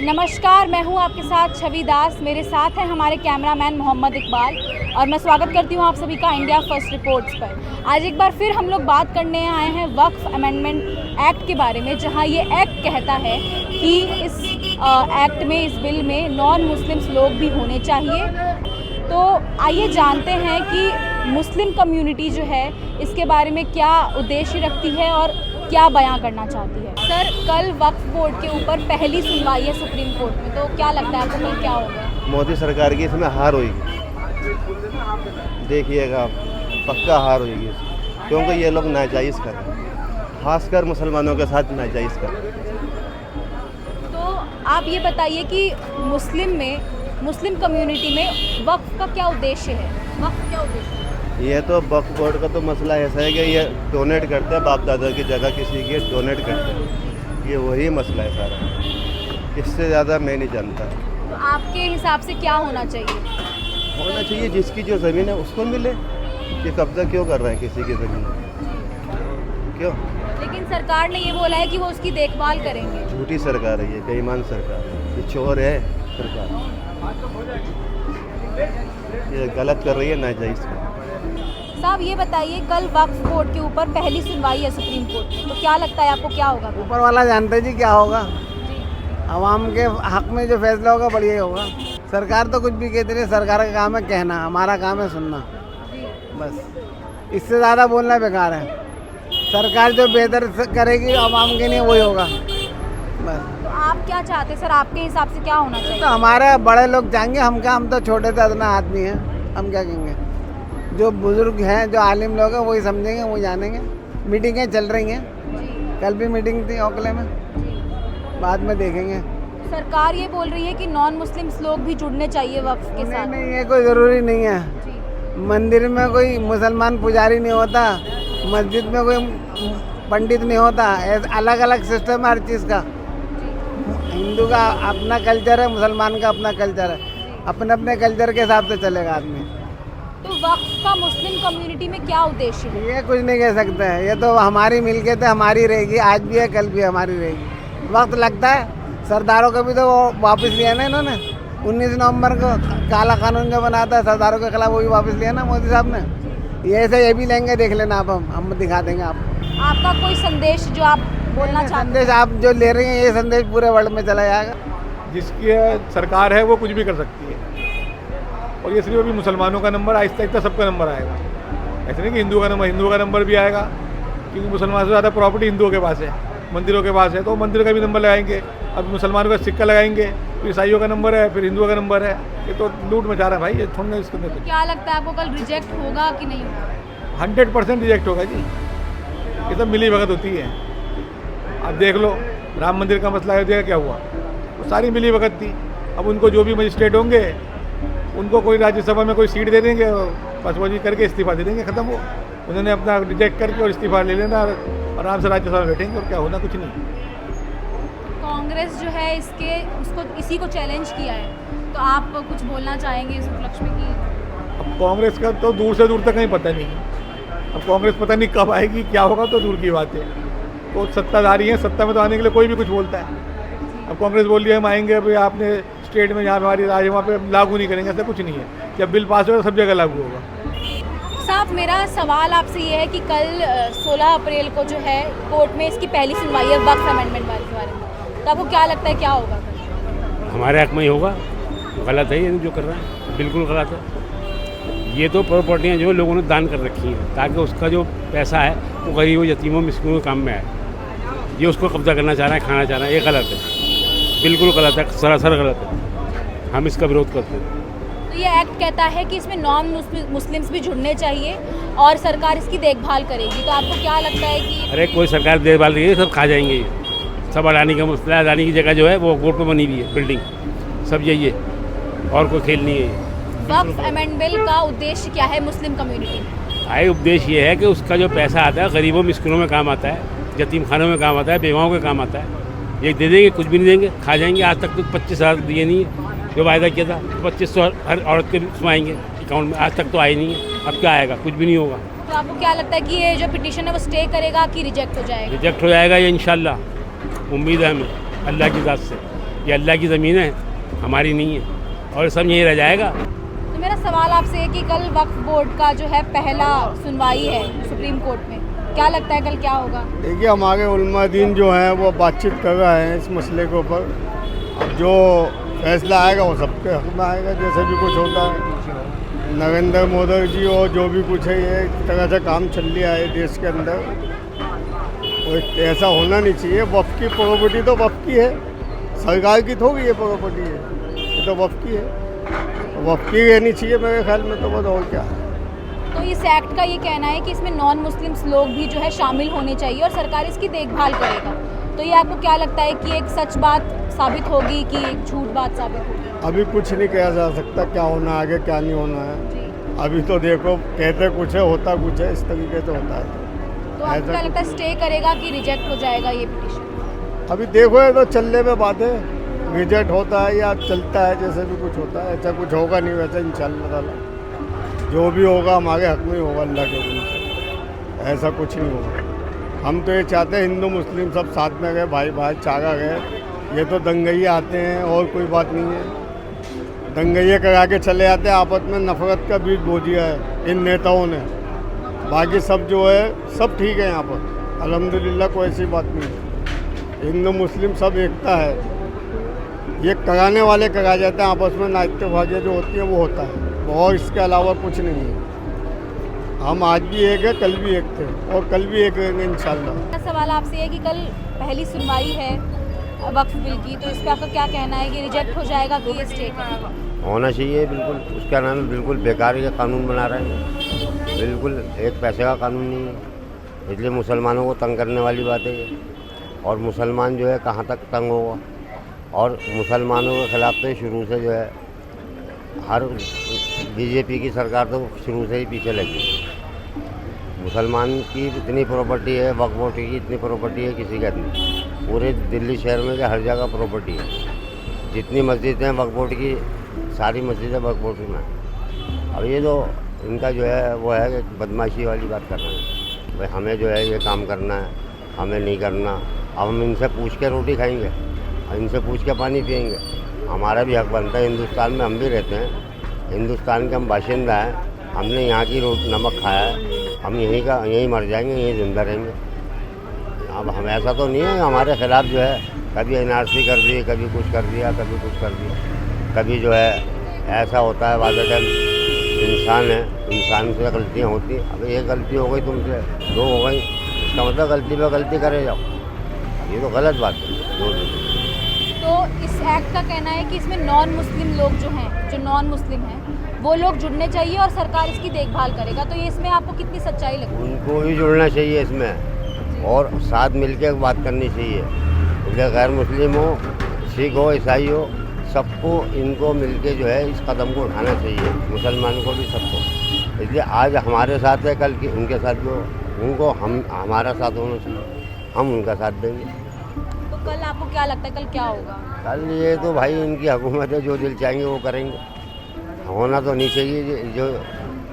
नमस्कार, मैं हूं आपके साथ छवि दास। मेरे साथ हैं हमारे कैमरामैन मोहम्मद इकबाल और मैं स्वागत करती हूं आप सभी का इंडिया फर्स्ट रिपोर्ट्स पर। आज एक बार फिर हम लोग बात करने आए हैं वक्फ अमेंडमेंट एक्ट के बारे में, जहां ये एक्ट कहता है कि इस एक्ट में, इस बिल में नॉन मुस्लिम्स लोग भी होने चाहिए। तो आइए जानते हैं कि मुस्लिम कम्युनिटी जो है इसके बारे में क्या उद्देश्य रखती है और क्या बयां करना चाहती है। सर, कल वक्फ बोर्ड के ऊपर पहली सुनवाई है सुप्रीम कोर्ट में, तो क्या लगता है आपको कल क्या होगा? मोदी सरकार की इसमें हार होगी, देखिएगा आप, पक्का हार होगी, क्योंकि ये लोग नाजायज़ कर रहे हैं, खासकर मुसलमानों के साथ नाजायज़ कर रहे हैं। तो आप ये बताइए कि मुस्लिम कम्युनिटी में वक्फ का क्या उद्देश्य है? वक्फ क्या उद्देश्य है? ये तो वक्फ बोर्ड का तो मसला ऐसा है कि ये डोनेट करते हैं, बाप दादा की जगह किसी की डोनेट करते हैं, ये वही मसला है सारा, इससे ज़्यादा मैं नहीं जानता। तो आपके हिसाब से क्या होना चाहिए? जिसकी जो ज़मीन है उसको मिले। ये कब्जा क्यों कर रहे हैं किसी की ज़मीन, क्यों? लेकिन सरकार ने ये बोला है कि वो उसकी देखभाल करेंगे। झूठी सरकार है ये, बेईमान सरकार है, ये चोर है सरकार, ये गलत कर रही है नाजायज़ को। साहब, ये बताइए, कल वक्फ बोर्ड के ऊपर पहली सुनवाई है सुप्रीम कोर्ट में, तो क्या लगता है आपको क्या होगा? ऊपर वाला जानते जी क्या होगा, आवाम के हक में जो फैसला होगा बढ़िया ही होगा। सरकार तो कुछ भी कहती नहीं, सरकार का काम है कहना, हमारा काम है सुनना, बस। इससे ज़्यादा बोलना बेकार है। सरकार जो बेहतर करेगी आवाम के लिए वही होगा, बस। तो आप क्या चाहते हैं सर, आपके हिसाब से क्या होना चाहिए? तो हमारे बड़े लोग जाएंगे, हम तो छोटे से इतना आदमी हैं, हम क्या कहेंगे। जो बुजुर्ग हैं, जो आलिम लोग हैं, वही समझेंगे, वही जानेंगे। मीटिंगें चल रही हैं, कल भी मीटिंग थी ओखले में, बाद में देखेंगे। सरकार ये बोल रही है कि नॉन मुस्लिम्स लोग भी जुड़ने चाहिए वक्फ के साथ। नहीं, ये कोई ज़रूरी नहीं है। मंदिर में कोई मुसलमान पुजारी नहीं होता, मस्जिद में कोई पंडित नहीं होता, अलग अलग सिस्टम है हर चीज़ का। हिंदू का अपना कल्चर है, मुसलमान का अपना कल्चर है, अपने अपने कल्चर के हिसाब से चलेगा आदमी। तो वक्फ का मुस्लिम कम्युनिटी में क्या उद्देश्य है? ये कुछ नहीं कह सकते हैं, ये तो हमारी मिल्कियत है, हमारी रहेगी, आज भी है कल भी हमारी रहेगी। वक्त लगता है, सरदारों को भी तो वो वापस लिया ना इन्होंने, 19 नवंबर को काला कानून जो बना था सरदारों के खिलाफ, वो भी वापस लिया ना मोदी साहब ने। ये भी लेंगे, देख लेना आप, हम दिखा देंगे आपको। आपका कोई संदेश जो आप बोलना चाहते हैं? संदेश आप जो ले रही हैं, ये संदेश पूरे वर्ल्ड में चला जाएगा। जिसकी सरकार है वो कुछ भी कर सकती है, और ये सिर्फ अभी मुसलमानों का नंबर, आहिस्ता आहिस्ता सबका नंबर आएगा। ऐसे नहीं कि हिंदुओं का नंबर भी आएगा, क्योंकि मुसलमान से ज़्यादा प्रॉपर्टी हिंदुओं के पास है, मंदिरों के पास है, तो मंदिर का भी नंबर लगाएंगे। अब मुसलमानों का सिक्का लगाएंगे, फिर ईसाइयों का नंबर है, फिर हिंदुओं का नंबर है। ये तो लूट मचा रहा है भाई, ये छोड़ना इसके अंदर। क्या लगता है आपको कल रिजेक्ट होगा कि नहीं होगा? 100% रिजेक्ट होगा जी, ये सब मिली भगत होती है। आप देख लो, राम मंदिर का मसला है, क्या हुआ, वो सारी मिली भगत थी। अब उनको जो भी मजिस्ट्रेट होंगे, उनको कोई राज्यसभा में कोई सीट दे देंगे, बसबाजी करके इस्तीफा दे देंगे, ख़त्म हो। उन्होंने अपना रिजेक्ट करके और इस्तीफा ले लेना, और आराम से राज्यसभा में बैठेंगे, और क्या होना, कुछ नहीं। कांग्रेस जो है इसी को चैलेंज किया है, तो आप कुछ बोलना चाहेंगे इस उपलक्ष्य में कि? अब कांग्रेस का तो दूर से दूर तक कहीं पता नहीं, अब कांग्रेस पता नहीं कब आएगी, क्या होगा, तो दूर की बात है। तो सत्ताधारी हैं, सत्ता में तो आने के लिए कोई भी कुछ बोलता है। अब कांग्रेस बोल रही है हम आएंगे, अभी आपने स्टेट में जहाँ हमारी राज वहाँ पे लागू नहीं करेंगे, ऐसा कुछ नहीं है। जब बिल पास होगा तो सब जगह लागू होगा। साहब, मेरा सवाल आपसे ये है कि कल 16 अप्रैल को जो है कोर्ट में इसकी पहली सुनवाई है वक्फ अमेंडमेंट के बारे में, तो आपको क्या लगता है क्या होगा? हमारे हक में ही होगा। गलत है ये जो कर रहा है, बिल्कुल गलत है। ये तो प्रॉपर्टियाँ जो लोगों ने दान कर रखी हैं, ताकि उसका जो पैसा है वो गरीबों, यतीमों, मिस्किनों के काम में आए। ये उसको कब्जा करना चाह रहे हैं, खाना चाह रहे हैं, ये गलत है, बिल्कुल गलत है, सरासर गलत है। हम इसका विरोध करते हैं। तो ये एक्ट कहता है कि इसमें नॉन मुस्लिम्स भी जुड़ने चाहिए और सरकार इसकी देखभाल करेगी, तो आपको क्या लगता है कि? अरे कोई सरकार देखभाल नहीं है, सब खा जाएंगे। ये सब अडानी का मसला है, अडानी की जगह जो है वो कोर्ट में बनी हुई है बिल्डिंग, सब यही है, और कोई खेल नहीं है। वक्फ अमेंडमेंट बिल का उद्देश्य क्या है मुस्लिम कम्युनिटी में? भाई उद्देश्य ये है कि उसका जो पैसा आता है गरीबों, मिस्किनों में काम आता है, यतीम खानों में काम आता है, बेवाओं के काम आता है। ये दे देंगे, कुछ भी नहीं देंगे, खा जाएंगे। आज तक तो 25,000 दिए नहीं है, जो वायदा किया था 2500 हर औरत के सुनाएंगे अकाउंट में, आज तक तो आए नहीं है। अब क्या आएगा, कुछ भी नहीं होगा। तो आपको क्या लगता है कि ये जो पिटीशन है वो स्टे करेगा कि रिजेक्ट हो जाएगा? रिजेक्ट हो जाएगा ये इंशाल्लाह, उम्मीद है हमें अल्लाह की ज़ात से। ये अल्लाह की ज़मीन है, हमारी नहीं है, और सब यहीं रह जाएगा। तो मेरा सवाल आपसे है कि कल वक्फ बोर्ड का जो है पहला सुनवाई है सुप्रीम कोर्ट में, क्या लगता है कल क्या होगा? देखिए, हमारे उलमा दीन जो हैं वो बातचीत कर रहे हैं इस मसले के ऊपर। अब जो फैसला आएगा वो सबके हक में आएगा, जैसे भी कुछ होता है। नरेंद्र मोदी जी और जो भी कुछ है, ये एक तरह से काम चल रहा है देश के अंदर, और ऐसा होना नहीं चाहिए। वक्फ की प्रॉपर्टी तो वक्फ की है, सरकार की थोड़ी ये प्रॉपर्टी है, ये तो वक्फ की है, वक्फ की रहनी चाहिए मेरे ख्याल में। तो बस और क्या है। तो इस एक्ट का ये कहना है कि इसमें नॉन मुस्लिम्स लोग भी जो है शामिल होने चाहिए और सरकार इसकी देखभाल करेगा। तो ये आपको क्या लगता है कि एक सच बात साबित होगी कि एक झूठ बात साबित होगी? अभी कुछ नहीं कहा जा सकता क्या होना आगे, क्या नहीं होना है। जी। अभी तो देखो, कहते कुछ है, होता कुछ है, इस तरीके से होता है। तो आपको क्या लगता है स्टे करेगा कि रिजेक्ट हो जाएगा ये पिटीशन? अभी देखो, ये तो चलने में बात है, रिजेक्ट होता है या चलता है, जैसे भी कुछ होता है। ऐसा कुछ होगा नहीं वैसे, इंशाल्लाह ताला जो भी होगा हमारे हक में ही होगा, अल्लाह के हुक्म से। ऐसा कुछ नहीं होगा। हम तो ये चाहते हैं हिंदू मुस्लिम सब साथ में गए, भाई भाईचारा गए। ये तो दंगैया आते हैं और कोई बात नहीं है। दंगैया करा के चले आते हैं, आपस में नफरत का बीज बो दिया है इन नेताओं ने। बाकी सब जो है सब ठीक है यहाँ पर, अल्हम्दुलिल्लाह, कोई ऐसी बात नहीं है। हिंदू मुस्लिम सब एकता है। ये कराने वाले करा जाते हैं, आपस में नाइतभागियाँ जो होती है वो होता है, और इसके अलावा कुछ नहीं है। हम आज भी एक है, कल भी एक थे और कल भी एक रहेंगे इंशाल्लाह। मेरा सवाल आपसे है कि कल पहली सुनवाई है वक्फ बिल की, तो इस पर आपका क्या कहना है कि रिजेक्ट हो जाएगा कि ये स्टे करेगा? होना चाहिए बिल्कुल। उसका नाम है बिल्कुल बेकार का कानून बना रहे हैं, बिल्कुल एक पैसे का कानून नहीं है। इसलिए मुसलमानों को तंग करने वाली बात है ये। और मुसलमान जो है कहाँ तक तंग होगा, और मुसलमानों के खिलाफ तो शुरू से जो है हर बीजेपी की सरकार तो शुरू से ही पीछे लगी। मुसलमान की इतनी प्रॉपर्टी है, वक्फ बोर्ड की इतनी प्रॉपर्टी है, किसी का नहीं। पूरे दिल्ली शहर में हर जगह प्रॉपर्टी है। जितनी मस्जिदें वक्फ बोर्ड की, सारी मस्जिदें वक्फ बोर्ड में। अब ये जो इनका जो है वो है कि बदमाशी वाली बात कर रहे हैं, भाई हमें जो है ये काम करना है, हमें नहीं करना। अब हम इनसे पूछ के रोटी खाएंगे, इनसे पूछ के पानी पिएंगे। हमारा भी हक बनता है, हिंदुस्तान में हम भी रहते हैं, हिंदुस्तान के हम बाशिंदा हैं, हमने यहाँ की नमक खाया है, हम यहीं मर जाएंगे, यहीं जिंदा रहेंगे। अब हम ऐसा तो नहीं है हमारे खिलाफ जो है कभी NRC कर दी, कभी कुछ कर दिया, कभी कुछ कर दिया, कभी जो है ऐसा होता है। वादा टाइम इंसान है, इंसान से गलतियाँ होती हैं। अब एक गलती हो गई तुमसे, दो हो गई, इसका मतलब गलती पे गलती करे जाओ, ये तो गलत बात है। तो इस एक्ट का कहना है कि इसमें नॉन मुस्लिम लोग जो हैं, जो नॉन मुस्लिम हैं, वो लोग जुड़ने चाहिए और सरकार इसकी देखभाल करेगा। तो ये इसमें आपको कितनी सच्चाई लगती है? उनको भी जुड़ना चाहिए इसमें, और साथ मिलकर बात करनी चाहिए। इसलिए गैर मुस्लिम हो, सिख हो, ईसाई हो, सबको इनको मिलके जो है इस कदम को उठाना चाहिए, मुसलमान को भी, सबको। इसलिए आज हमारे साथ है, कल की उनके साथ भी हो, उनको हमारा साथ होना चाहिए, हम उनका साथ देंगे। तो कल आपको क्या लगता है कल क्या होगा? कल ये तो भाई इनकी हुकूमत है, जो दिल चाहेंगे वो करेंगे। होना तो नहीं चाहिए जो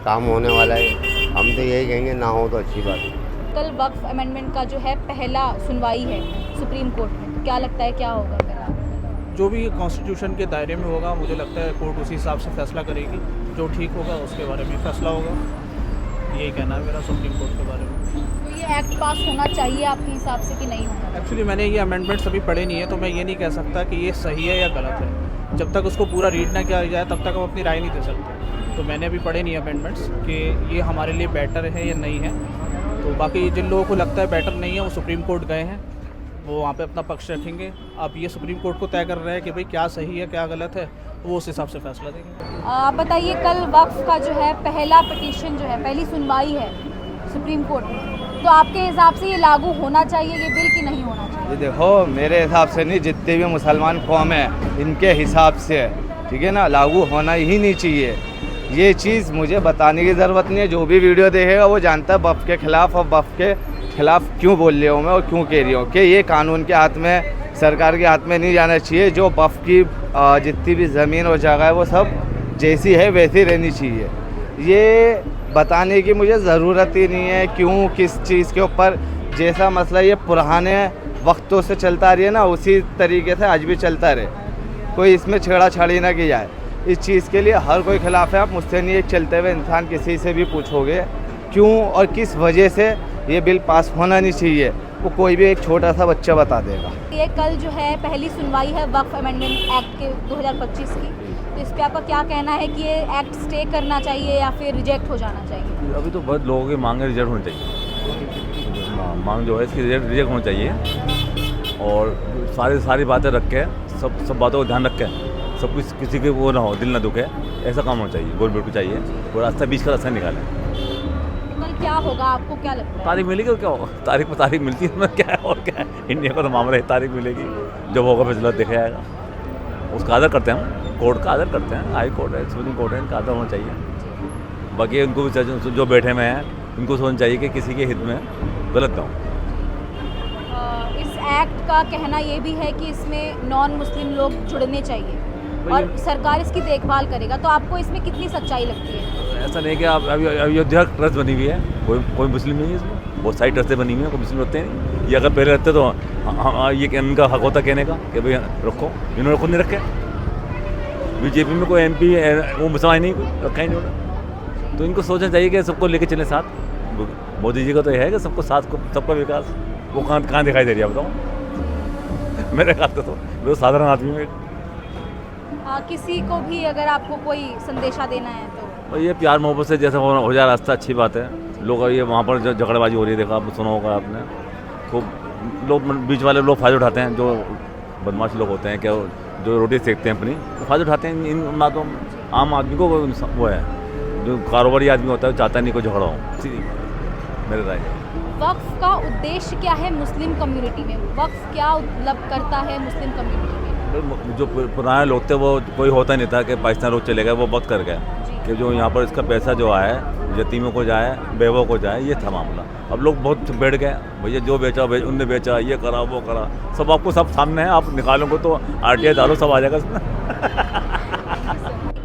काम होने वाला है, हम तो यही कहेंगे ना हो तो अच्छी बात है। कल वक्फ अमेंडमेंट का जो है पहला सुनवाई है सुप्रीम कोर्ट में, तो क्या लगता है क्या होगा कल? जो भी कॉन्स्टिट्यूशन के दायरे में होगा, मुझे लगता है कोर्ट उसी हिसाब से फैसला करेगी। जो ठीक होगा उसके बारे में फैसला होगा, यही कहना है मेरा सुप्रीम कोर्ट के बारे में। तो ये एक्ट पास होना चाहिए आपके हिसाब से कि नहीं होना? एक्चुअली मैंने ये अमेंडमेंट्स अभी पढ़े नहीं है, तो मैं ये नहीं कह सकता कि ये सही है या गलत है। जब तक उसको पूरा रीड ना किया जाए तब तक हम अपनी राय नहीं दे सकते। तो मैंने अभी पढ़े नहीं अमेंडमेंट्स कि ये हमारे लिए बेटर है या नहीं है। तो बाकी जिन लोगों को लगता है बेटर नहीं है, वो सुप्रीम कोर्ट गए हैं, वो वहाँ पे अपना पक्ष रखेंगे। अब ये सुप्रीम कोर्ट को तय कर रहे हैं कि भाई क्या सही है क्या गलत है, वो उस हिसाब से फैसला देंगे। आप बताइए, कल वक्फ का जो है पहला पिटीशन जो है, पहली सुनवाई है सुप्रीम कोर्ट में, तो आपके हिसाब से ये लागू होना चाहिए ये बिल कि नहीं होना चाहिए? ये देखो, मेरे हिसाब से नहीं, जितने भी मुसलमान कौम है इनके हिसाब से, ठीक है ना, लागू होना ही नहीं चाहिए। ये चीज़ मुझे बताने की ज़रूरत नहीं है, जो भी वीडियो देखेगा वो जानता है वक्फ के ख़िलाफ़, और वक्फ के ख़िलाफ़ क्यों बोल रही हूँ मैं और क्यों कह रही हूँ कि ये कानून के हाथ में, सरकार के हाथ में नहीं जाना चाहिए। जो वक्फ की जितनी भी ज़मीन और जगह है वो सब जैसी है वैसी रहनी चाहिए। ये बताने की मुझे ज़रूरत ही नहीं है क्यों, किस चीज़ के ऊपर। जैसा मसला ये पुराने वक्तों से चलता रही है ना, उसी तरीके से आज भी चलता रहे। कोई इसमें छेड़ाछाड़ी ना की जाए। इस चीज़ के लिए हर कोई खिलाफ है। आप मुझसे नहीं, एक चलते हुए इंसान किसी से भी पूछोगे क्यों और किस वजह से ये बिल पास होना नहीं चाहिए, वो कोई भी एक छोटा सा बच्चा बता देगा। ये कल जो है पहली सुनवाई है वक्फ अमेंडमेंट एक्ट के 2025 की, तो इस पे आपका क्या कहना है कि ये एक्ट स्टे करना चाहिए या फिर रिजेक्ट हो जाना चाहिए? अभी तो बहुत लोगों की मांग रिजेक्ट होनी चाहिए, मांग जो है इसकी रिजेक्ट होनी चाहिए। और सारी बातें रख के सब बातों को ध्यान रख के सब कुछ किसी के वो ना हो, दिल ना दुखे, ऐसा काम होना चाहिए। गवर्नमेंट को चाहिए वो रास्ता, बीच का रास्ता निकालें। तो कल क्या होगा, आपको क्या लगता है? तारीख मिलेगी और क्या होगा, तारीख पर तारीख मिलती है, क्या है और क्या है। इंडिया का तो मामला है, तारीख मिलेगी, जब होगा फैसला देखा जाएगा। उसका आदर करते हैं हम, कोर्ट का आदर करते हैं, हाई कोर्ट है, सुप्रीम कोर्ट है, इनका आदर होना चाहिए। बाकी उनको भी जो बैठे हुए हैं उनको सोचना चाहिए कि किसी के हित में गलत ना हो। इस एक्ट का कहना ये भी है कि इसमें नॉन मुस्लिम लोग जुड़ने चाहिए और सरकार इसकी देखभाल करेगा, तो आपको इसमें कितनी सच्चाई लगती है? ऐसा नहीं कि आप अभी अयोध्या ट्रस्ट बनी हुई है, कोई मुस्लिम नहीं है इसमें, बहुत सारी ट्रस्टें बनी हुई हैं, कोई मुस्लिम रहते नहीं। ये अगर पहले रहते तो ये इनका हक होता कहने का कि भाई रखो, इन्होंने खुद नहीं रखे। बीजेपी में कोई MP वो मुसलमान नहीं, कोई रखा ही नहीं उन्होंने। तो इनको सोचना चाहिए कि सबको लेके चले साथ। मोदी जी का तो यह है कि सबको साथ को, सबका विकास, वो कहाँ दिखाई दे रही है बताओ? मेरे ख्याल से तो साधारण आदमी में किसी को भी अगर आपको कोई संदेशा देना है तो ये प्यार मोहब्बत से जैसा हो जाए रास्ता, अच्छी बात है। लोग ये वहाँ पर जो झगड़बाजी हो रही है, देखा आप सुना होगा आपने, खूब लोग बीच वाले लोग फ़ायदा उठाते हैं, जो बदमाश लोग होते हैं, क्या जो रोटी सेकते हैं अपनी, तो फ़ायदा उठाते हैं। इन ना तो आम आदमी को वो है, जो कारोबारी आदमी होता है चाहता नहीं कोई झगड़ा हो, मेरे राय। वक्फ का उद्देश्य क्या है मुस्लिम कम्युनिटी में? वक्फ क्या मतलब करता है मुस्लिम कम्युनिटी में? जो पुराने लोग थे वो कोई होता नहीं था कि पाकिस्तान लोग चले गए, वो वक्त कर गए कि जो यहाँ पर इसका पैसा जो आया यतीमों को जाए, बेवों को जाए, ये था मामला। अब लोग बहुत बैठ गए, भैया जो बेचा उनने बेचा, ये करा वो करा, सब आपको सब सामने है, आप निकालोगे तो RTI डालो, सब आ जाएगा इसमें।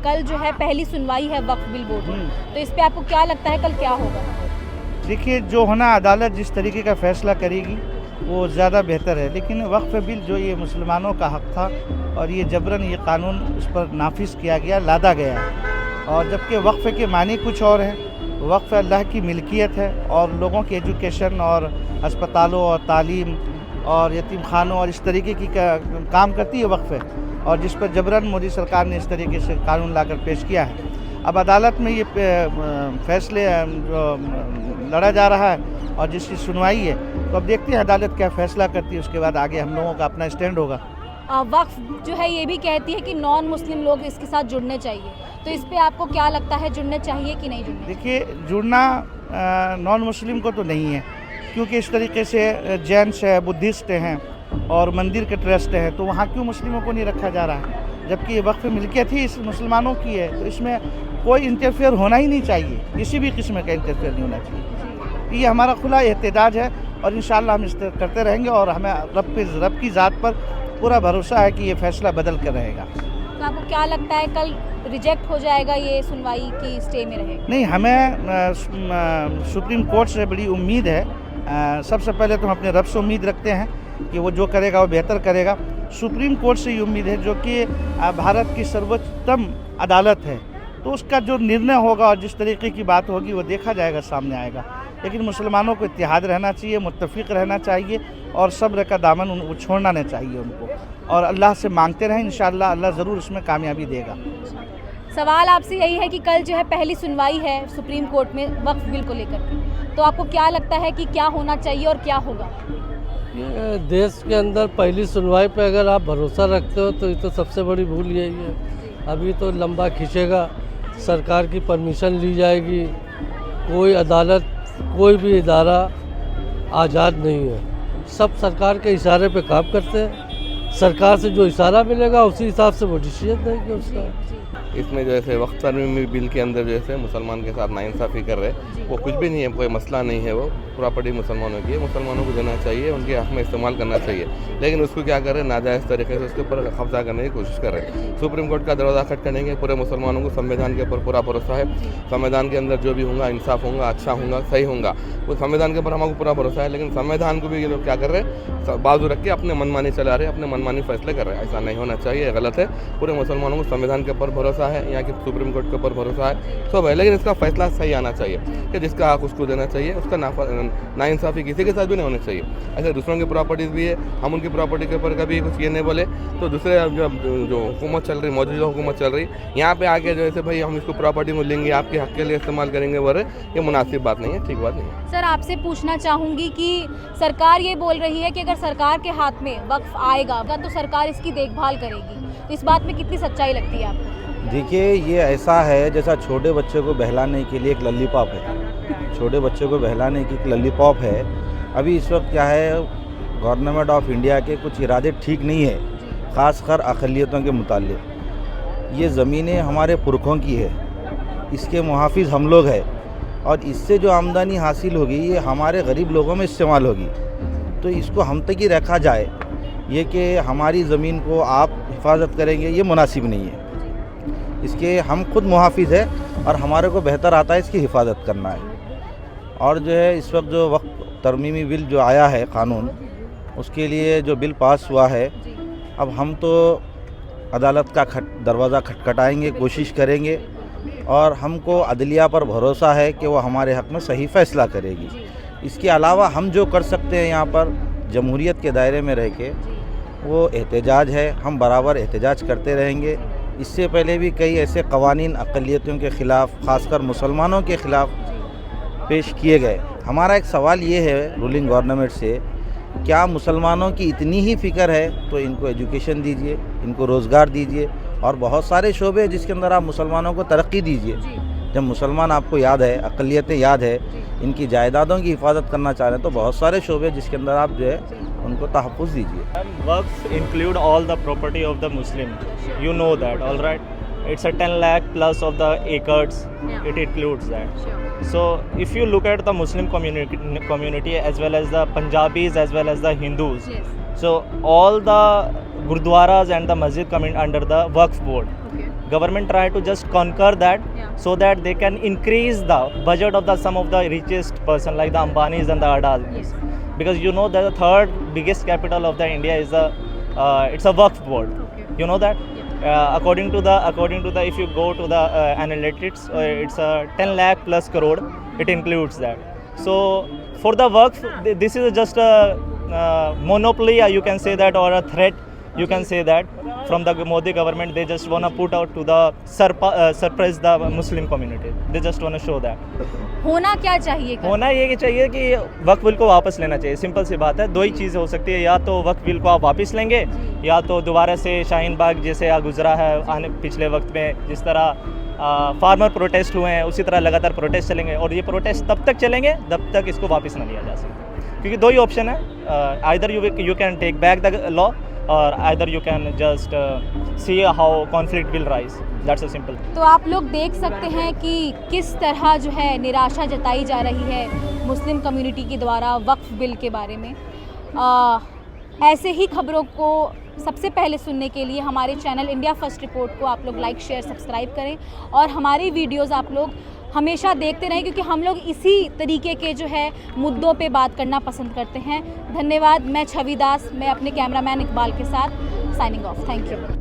कल जो है पहली सुनवाई है वक्फ बिल बोर्ड में, तो इस पे आपको क्या लगता है कल क्या होगा? देखिए, जो होना अदालत जिस तरीके का फैसला करेगी वो ज़्यादा बेहतर है। लेकिन वक्फ बिल जो ये मुसलमानों का हक़ था और ये जबरन ये कानून उस पर नाफिज किया गया, लादा गया है। और जबकि वक्फ के मानी कुछ और हैं, वक्फ अल्लाह की मिल्कियत है और लोगों के एजुकेशन और अस्पतालों और तालीम और यतीम खानों और इस तरीके की काम करती है वक्फ है, और जिस पर जबरन मोदी सरकार ने इस तरीके से कानून लाकर पेश किया है। अब अदालत में ये फैसले जो लड़ा जा रहा है और जिसकी सुनवाई है, तो अब देखते हैं अदालत क्या फ़ैसला करती है, उसके बाद आगे हम लोगों का अपना स्टैंड होगा। वक्फ जो है ये भी कहती है कि नॉन मुस्लिम लोग इसके साथ जुड़ने चाहिए, तो इस पे आपको क्या लगता है, जुड़ने चाहिए कि नहीं जुड़ने? देखिए, जुड़ना नॉन मुस्लिम को तो नहीं है, क्योंकि इस तरीके से जैन्स है, बुद्धिस्ट हैं और मंदिर के ट्रस्ट हैं, तो वहाँ क्यों मुस्लिमों को नहीं रखा जा रहा है? जबकि ये वक्फ मिल्कियत ही इस मुसलमानों की है, तो इसमें कोई इंटरफेयर होना ही नहीं चाहिए, किसी भी किस्म का इंटरफेयर नहीं होना चाहिए। ये हमारा खुला एहतजाज है और इंशाअल्लाह हम इस तरह करते रहेंगे और हमें रब की ज़ात पर पूरा भरोसा है कि ये फैसला बदल कर रहेगा। तो आपको क्या लगता है कल रिजेक्ट हो जाएगा, ये सुनवाई की स्टे में रहेगा? नहीं, हमें सुप्रीम कोर्ट से बड़ी उम्मीद है। सबसे पहले तो हम अपने रब से उम्मीद रखते हैं कि वो जो करेगा वो बेहतर करेगा। सुप्रीम कोर्ट से ये उम्मीद है जो कि भारत की सर्वोच्चतम अदालत है, तो उसका जो निर्णय होगा और जिस तरीके की बात होगी वो देखा जाएगा, सामने आएगा। लेकिन मुसलमानों को इत्तेहाद रहना चाहिए, मुत्तफ़िक़ रहना चाहिए और सब्र का दामन वो छोड़ना नहीं चाहिए उनको, और अल्लाह से मांगते रहें, इंशाअल्लाह अल्लाह ज़रूर इसमें कामयाबी देगा। सवाल आपसे यही है कि कल जो है पहली सुनवाई है सुप्रीम कोर्ट में वक्फ बिल को लेकर, तो आपको क्या लगता है कि क्या होना चाहिए और क्या होगा? ये देश के अंदर पहली सुनवाई पे अगर आप भरोसा रखते हो तो ये तो सबसे बड़ी भूल यही है। अभी तो लंबा खींचेगा, सरकार की परमिशन ली जाएगी, कोई अदालत, कोई भी इदारा आज़ाद नहीं है, सब सरकार के इशारे पे काम करते हैं। सरकार से जो इशारा मिलेगा उसी हिसाब से वो डिसीजन देंगे उसका। इसमें जो है वक्त तरमीमी बिल के अंदर जो है मुसलमान के साथ नाइंसाफ़ी कर रहे, वो कुछ भी नहीं है, कोई मसला नहीं है। वो प्रॉपर्टी मुसलमानों की है, मुसलमानों को देना चाहिए, उनके हक़ में इस्तेमाल करना चाहिए। लेकिन उसको क्या कर रहे हैं, नाजायज़ तरीके से उसके ऊपर कब्जा करने की कोशिश कर रहे हैं। सुप्रीम कोर्ट का दरवाज़ा खटखटेंगे। पूरे मुसलमानों को संविधान के ऊपर पूरा भरोसा है। संविधान के अंदर जो भी होगा इंसाफ होगा, अच्छा होगा, सही होगा, वो संविधान के ऊपर हमको पूरा भरोसा है। लेकिन संविधान को भी ये लोग क्या कर रहे हैं, बाजू रख के अपने मनमानी चला रहे हैं, अपने मनमानी फैसले कर रहे हैं। ऐसा नहीं होना चाहिए, गलत है। पूरे मुसलमानों को संविधान के ऊपर भरोसा है, यहाँ की सुप्रीम कोर्ट के ऊपर भरोसा है, सब है। लेकिन इसका फैसला सही आना चाहिए कि जिसका हक उसको देना चाहिए। उसका नाइंसाफ़ी किसी के साथ भी नहीं होनी चाहिए। ऐसे दूसरों की प्रॉपर्टीज़ भी है, हम उनकी प्रॉपर्टी के ऊपर कभी कुछ ये नहीं बोले तो दूसरे जो हुकूमत चल रही, मौजूदा हुकूमत चल रही, यहाँ पे आके जो है भाई हम इसको प्रॉपर्टी में लेंगे, आपके हक के लिए इस्तेमाल करेंगे, बोले ये मुनासिब बात नहीं है, ठीक बात नहीं है। सर आपसे पूछना चाहूँगी कि सरकार ये बोल रही है कि अगर सरकार के हाथ में वक्फ आएगा तो सरकार इसकी देखभाल करेगी, इस बात में कितनी सच्चाई लगती है आपको? देखिए, ये ऐसा है जैसा छोटे बच्चे को बहलाने के लिए एक लॉलीपॉप है, छोटे बच्चे को बहलाने की एक लॉलीपॉप है। अभी इस वक्त क्या है, गवर्नमेंट ऑफ इंडिया के कुछ इरादे ठीक नहीं है, ख़ासकर अक़लियतों के मुताल्लिक़। ये ज़मीनें हमारे पुरखों की है, इसके मुहाफ़िज़ हम लोग हैं, और इससे जो आमदनी हासिल होगी ये हमारे गरीब लोगों में इस्तेमाल होगी। तो इसको हम तक ही रखा जाए, ये कि हमारी ज़मीन को आप हिफाजत करेंगे, ये मुनासिब नहीं है। इसके हम खुद मुहाफ़िज़ है और हमारे को बेहतर आता है इसकी हिफाजत करना है। और जो है इस वक्त जो वक्त तरमीमी बिल जो आया है कानून, उसके लिए जो बिल पास हुआ है, अब हम तो अदालत का दरवाज़ा खटखटाएंगे, कोशिश करेंगे, और हमको अदलिया पर भरोसा है कि वो हमारे हक़ में सही फ़ैसला करेगी। इसके अलावा हम जो कर सकते हैं यहाँ पर जमहूरियत के दायरे में रह के, वो एहतजाज है। हम बराबर एहतजाज करते रहेंगे। इससे पहले भी कई ऐसे कवानीन अक़लियतों के ख़िलाफ़, ख़ासकर मुसलमानों के ख़िलाफ़ पेश किए गए। हमारा एक सवाल ये है रूलिंग गवर्नमेंट से, क्या मुसलमानों की इतनी ही फ़िक्र है तो इनको एजुकेशन दीजिए, इनको रोज़गार दीजिए, और बहुत सारे शोबे हैं जिसके अंदर आप मुसलमानों को तरक्की दीजिए। जब मुसलमान आपको याद है, अक़लियतें याद है, इनकी जायदादों की हिफाजत करना चाह रहे हैं, तो बहुत सारे शोबे जिसके अंदर आप जो है उनको तहफ़्फ़ुज़ दीजिए। Waqf include all the property of the Muslim, you know that, all right? It's a 10 lakh plus of the acres, it includes that. So if you look at the Muslim community as well as the Punjabis as well as the Hindus, so all the gurdwaras and the masjid come in under the Waqf board. Government try to just conquer that so that they can increase the budget of the some of the richest person like the Ambanis and the Adanis. Because you know that the third biggest capital of the India is it's a Waqf board. You know that? According to the if you go to the analytics, it's a 10 lakh plus crore. It includes that. So for the Waqf, this is just a monopoly, you can say that, or a threat, you can say that, from the Modi government. They just want to put out to the suppress the Muslim community. They just want to show that. होना क्या चाहिए? होना ये चाहिए कि वक्फ bill को वापस लेना चाहिए। सिंपल सी बात है, दो ही चीज़ें हो सकती है, या तो वक्फ बिल को आप वापस लेंगे, या तो दोबारा से शाहीन बाग जैसे गुजरा है आने पिछले वक्त में, जिस तरह फार्मर प्रोटेस्ट हुए हैं, उसी तरह लगातार प्रोटेस्ट चलेंगे, और ये प्रोटेस्ट तब तक चलेंगे जब तक इसको वापस ना लिया जा सके। क्योंकि दो ही ऑप्शन है, either you can take back the law, और either you can just see how conflict will rise. That's a simple. तो आप लोग देख सकते हैं कि किस तरह जो है निराशा जताई जा रही है मुस्लिम कम्युनिटी के द्वारा वक्फ बिल के बारे में। ऐसे ही खबरों को सबसे पहले सुनने के लिए हमारे चैनल इंडिया फर्स्ट रिपोर्ट को आप लोग लाइक, शेयर, सब्सक्राइब करें, और हमारी वीडियोज़ आप लोग हमेशा देखते रहें, क्योंकि हम लोग इसी तरीके के जो है मुद्दों पे बात करना पसंद करते हैं। धन्यवाद। मैं छवि दास, मैं अपने कैमरामैन इकबाल के साथ साइनिंग ऑफ। Thank you.